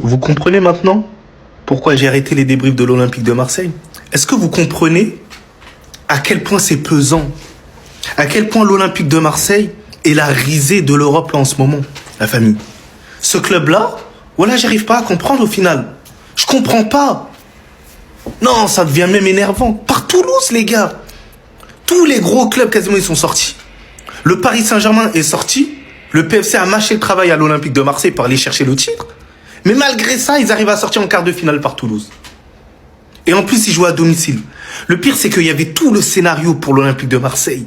Vous comprenez maintenant pourquoi j'ai arrêté les débriefs de l'Olympique de Marseille? Est-ce que vous comprenez à quel point c'est pesant? À quel point l'Olympique de Marseille est la risée de l'Europe là en ce moment, la famille? Ce club-là, voilà, j'arrive pas à comprendre au final. Je comprends pas. Non, ça devient même énervant. Par Toulouse, les gars. Tous les gros clubs quasiment ils sont sortis. Le Paris Saint-Germain est sorti. Le PFC a mâché le travail à l'Olympique de Marseille pour aller chercher le titre. Mais malgré ça, ils arrivent à sortir en quart de finale par Toulouse. Et en plus, ils jouent à domicile. Le pire, c'est qu'il y avait tout le scénario pour l'Olympique de Marseille.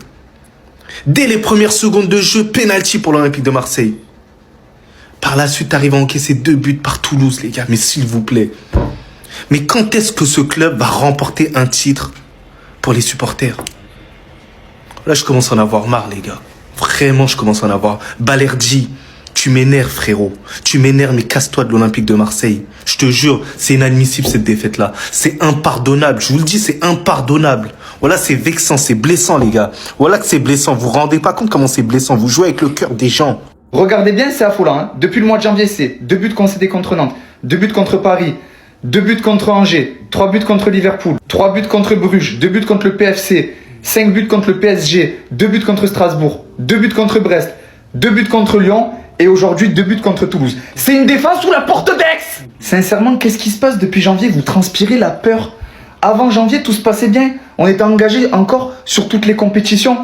Dès les premières secondes de jeu, penalty pour l'Olympique de Marseille. Par la suite, arrive à encaisser 2 buts par Toulouse, les gars. Mais s'il vous plaît. Mais quand est-ce que ce club va remporter un titre pour les supporters? Là, je commence à en avoir marre, les gars. Vraiment, je commence à en avoir. Balerdi, tu m'énerves, frérot. Tu m'énerves, mais casse-toi de l'Olympique de Marseille. Je te jure, c'est inadmissible, cette défaite-là. C'est impardonnable. Je vous le dis, c'est impardonnable. Voilà, c'est vexant, c'est blessant, les gars. Voilà que c'est blessant. Vous vous rendez pas compte comment c'est blessant. Vous jouez avec le cœur des gens. Regardez bien, c'est affolant. Hein. Depuis le mois de janvier, c'est 2 buts concédés contre Nantes, 2 buts contre Paris, 2 buts contre Angers, 3 buts contre Liverpool, 3 buts contre Bruges, 2 buts contre le PFC, 5 buts contre le PSG, 2 buts contre Strasbourg, 2 buts contre Brest, 2 buts contre Lyon et aujourd'hui 2 buts contre Toulouse. C'est une défense sous la porte d'Aix. Sincèrement, qu'est-ce qui se passe depuis janvier? Vous transpirez la peur. Avant janvier, tout se passait bien. On était engagé encore sur toutes les compétitions.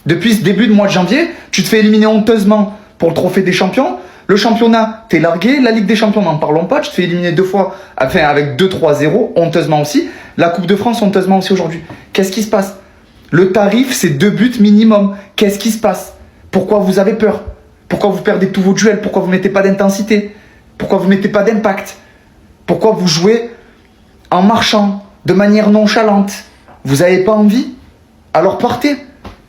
Depuis ce début de mois de janvier, tu te fais éliminer honteusement pour le trophée des champions. Le championnat, t'es largué. La Ligue des champions, n'en parlons pas. Tu te fais éliminer 2 fois, enfin avec 2-3-0, honteusement aussi. La Coupe de France, honteusement aussi aujourd'hui. Qu'est-ce qui se passe? Le tarif, c'est 2 buts minimum. Qu'est-ce qui se passe? Pourquoi vous avez peur? Pourquoi vous perdez tous vos duels? Pourquoi vous ne mettez pas d'intensité? Pourquoi vous ne mettez pas d'impact? Pourquoi vous jouez en marchant, de manière nonchalante? Vous n'avez pas envie? Alors partez.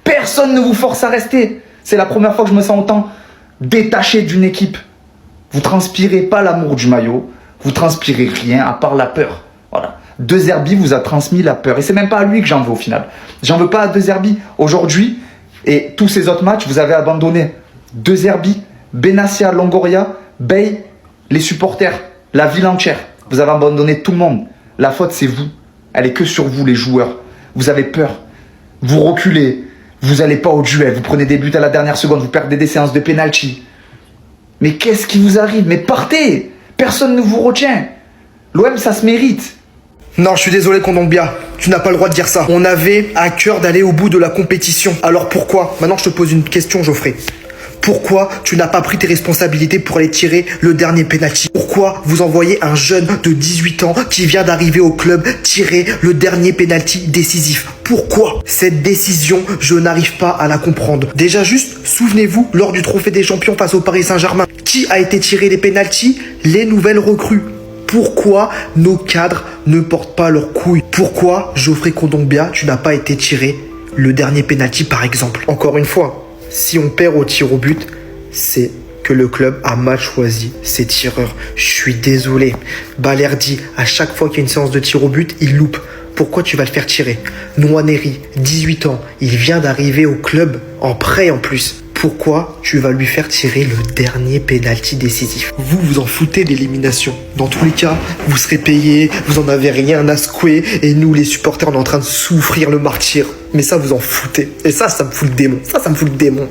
Personne ne vous force à rester. C'est la première fois que je me sens autant détaché d'une équipe. Vous transpirez pas l'amour du maillot. Vous transpirez rien à part la peur. Voilà. De Zerbi vous a transmis la peur. Et c'est même pas à lui que j'en veux au final. J'en veux pas à De Zerbi. Aujourd'hui, et tous ces autres matchs, vous avez abandonné De Zerbi, Benassia, Longoria, Bey, les supporters, la ville entière. Vous avez abandonné tout le monde. La faute, c'est vous. Elle est que sur vous, les joueurs. Vous avez peur. Vous reculez. Vous n'allez pas au duel. Vous prenez des buts à la dernière seconde. Vous perdez des séances de penalty. Mais qu'est-ce qui vous arrive? Mais partez. Personne ne vous retient. L'OM, ça se mérite. Non, je suis désolé, Kondogbia. Tu n'as pas le droit de dire ça. On avait à cœur d'aller au bout de la compétition. Alors pourquoi? Maintenant, je te pose une question, Geoffrey. Pourquoi tu n'as pas pris tes responsabilités pour aller tirer le dernier penalty? Pourquoi vous envoyez un jeune de 18 ans qui vient d'arriver au club tirer le dernier penalty décisif? Pourquoi? Cette décision, je n'arrive pas à la comprendre. Déjà juste, souvenez-vous, lors du trophée des champions face au Paris Saint-Germain, qui a été tiré les penaltys? Les nouvelles recrues. Pourquoi nos cadres ne portent pas leurs couilles? Pourquoi, Geoffrey Kondogbia, tu n'as pas été tiré le dernier penalty par exemple? Encore une fois, si on perd au tir au but, c'est que le club a mal choisi ses tireurs. Je suis désolé. Balerdi, à chaque fois qu'il y a une séance de tir au but, il loupe. Pourquoi tu vas le faire tirer? Nwaneri, 18 ans, il vient d'arriver au club en prêt en plus. Pourquoi tu vas lui faire tirer le dernier penalty décisif? Vous vous en foutez d'élimination. Dans tous les cas, vous serez payé, vous en avez rien à secouer, et nous, les supporters, on est en train de souffrir le martyre. Mais ça, vous en foutez. Et ça me fout le démon. Ça me fout le démon.